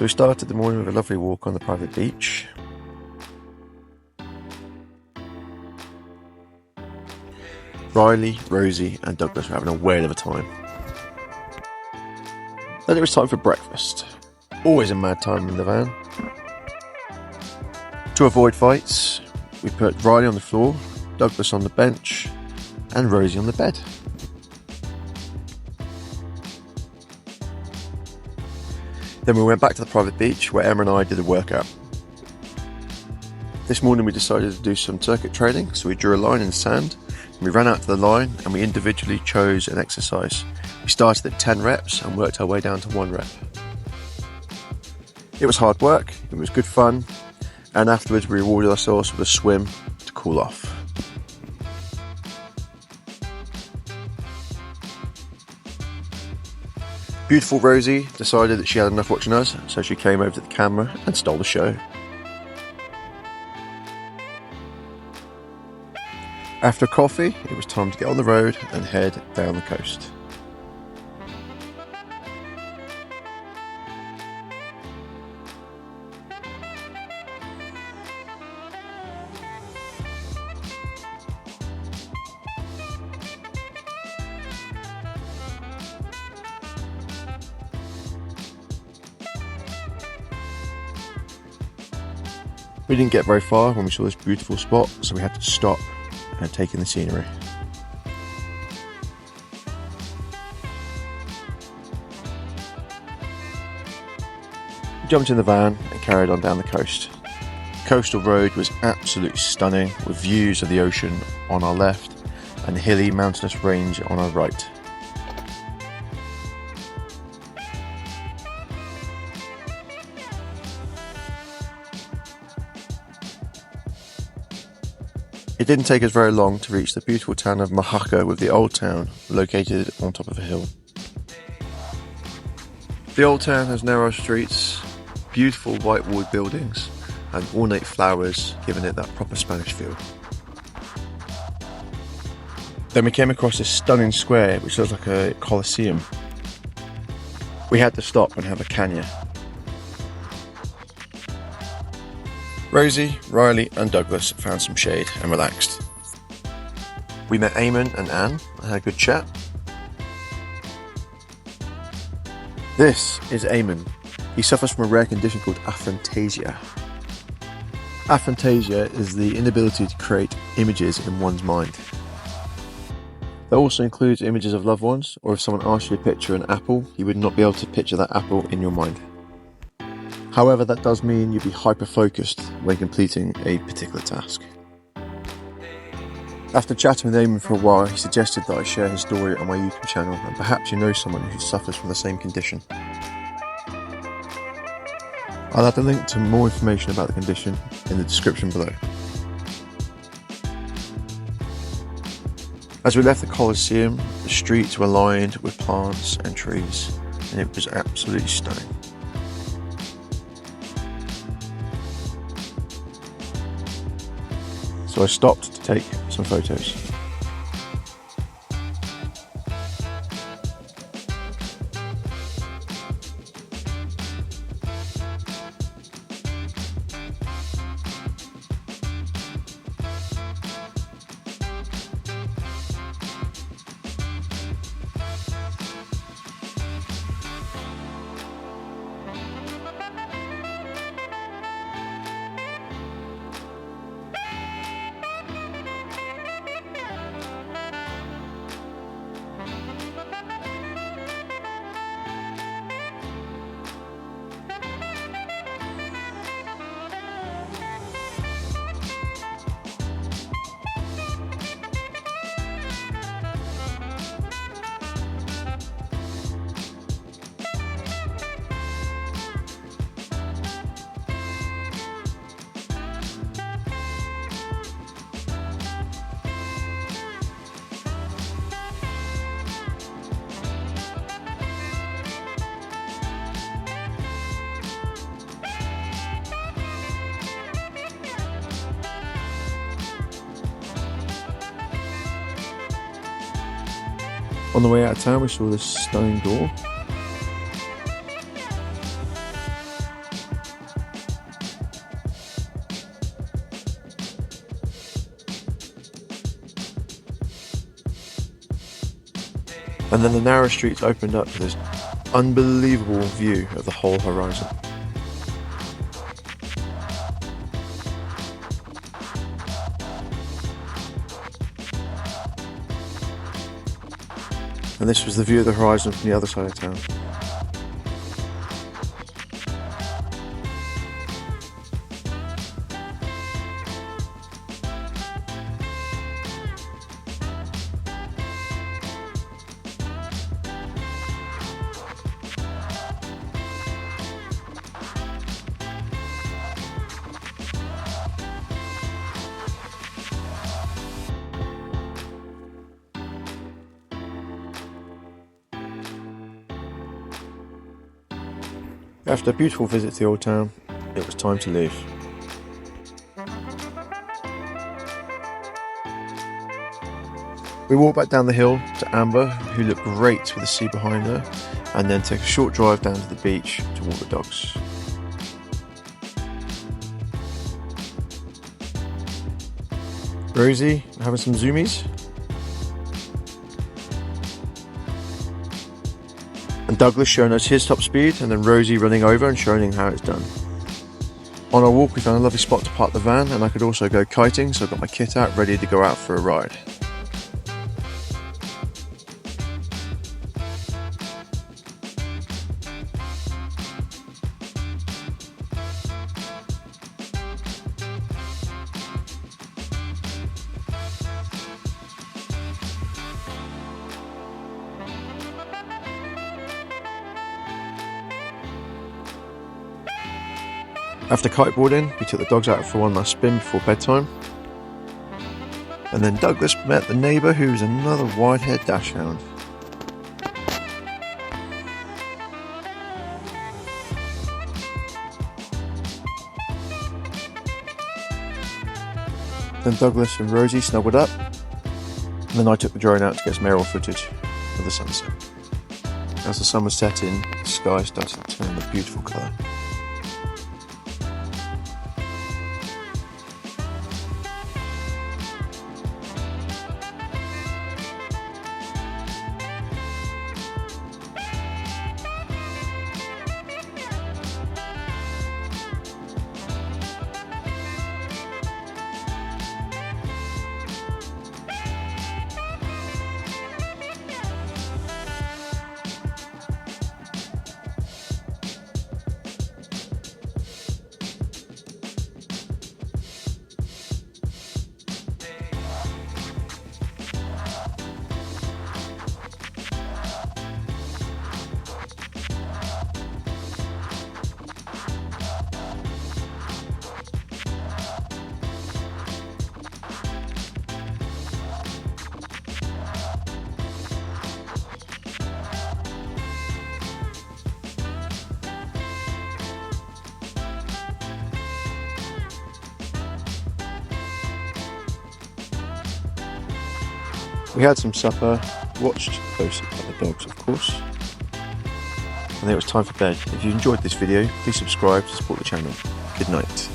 So we started the morning with a lovely walk on the private beach. Riley, Rosie and Douglas were having a whale of a time. Then it was time for breakfast. Always a mad time in the van. To avoid fights, we put Riley on the floor, Douglas on the bench and Rosie on the bed. Then we went back to the private beach where Emma and I did a workout. This morning we decided to do some circuit training, so we drew a line in the sand, and we ran out to the line and we individually chose an exercise. We started at 10 reps and worked our way down to 1 rep. It was hard work, it was good fun, and afterwards we rewarded ourselves with a swim to cool off. Beautiful Rosie decided that she had enough watching us, so she came over to the camera and stole the show. After coffee, it was time to get on the road and head down the coast. We didn't get very far when we saw this beautiful spot, so we had to stop and take in the scenery. We jumped in the van and carried on down the coast. The coastal road was absolutely stunning, with views of the ocean on our left and the hilly mountainous range on our right. It didn't take us very long to reach the beautiful town of Mojácar, with the old town located on top of a hill. The old town has narrow streets, beautiful white walled buildings and ornate flowers, giving it that proper Spanish feel. Then we came across this stunning square which looks like a coliseum. We had to stop and have a caña. Rosie, Riley and Douglas found some shade and relaxed. We met Eamonn and Anne and had a good chat. This is Eamonn. He suffers from a rare condition called Aphantasia. Aphantasia is the inability to create images in one's mind. That also includes images of loved ones, or if someone asks you to picture an apple, you would not be able to picture that apple in your mind. However, that does mean you'll be hyper-focused when completing a particular task. After chatting with Eamonn for a while, he suggested that I share his story on my YouTube channel, and perhaps you know someone who suffers from the same condition. I'll add a link to more information about the condition in the description below. As we left the Coliseum, the streets were lined with plants and trees, and it was absolutely stunning. So I stopped to take some photos. On the way out of town, we saw this stunning door. And then the narrow streets opened up to this unbelievable view of the whole horizon. And this was the view of the horizon from the other side of town. After a beautiful visit to the old town, it was time to leave. We walked back down the hill to Amber, who looked great with the sea behind her, and then took a short drive down to the beach to walk the dogs. Rosie having some zoomies. And Douglas showing us his top speed, and then Rosie running over and showing how it's done. On our walk we found a lovely spot to park the van, and I could also go kiting, so I got my kit out ready to go out for a ride. After kiteboarding, we took the dogs out for one last spin before bedtime. And then Douglas met the neighbour, who was another wide-haired dachshund. Then Douglas and Rosie snuggled up, and then I took the drone out to get some aerial footage of the sunset. As the sun was setting, the sky started to turn a beautiful colour. We had some supper, watched closely by the dogs of course, and then it was time for bed. If you enjoyed this video, please subscribe to support the channel. Good night.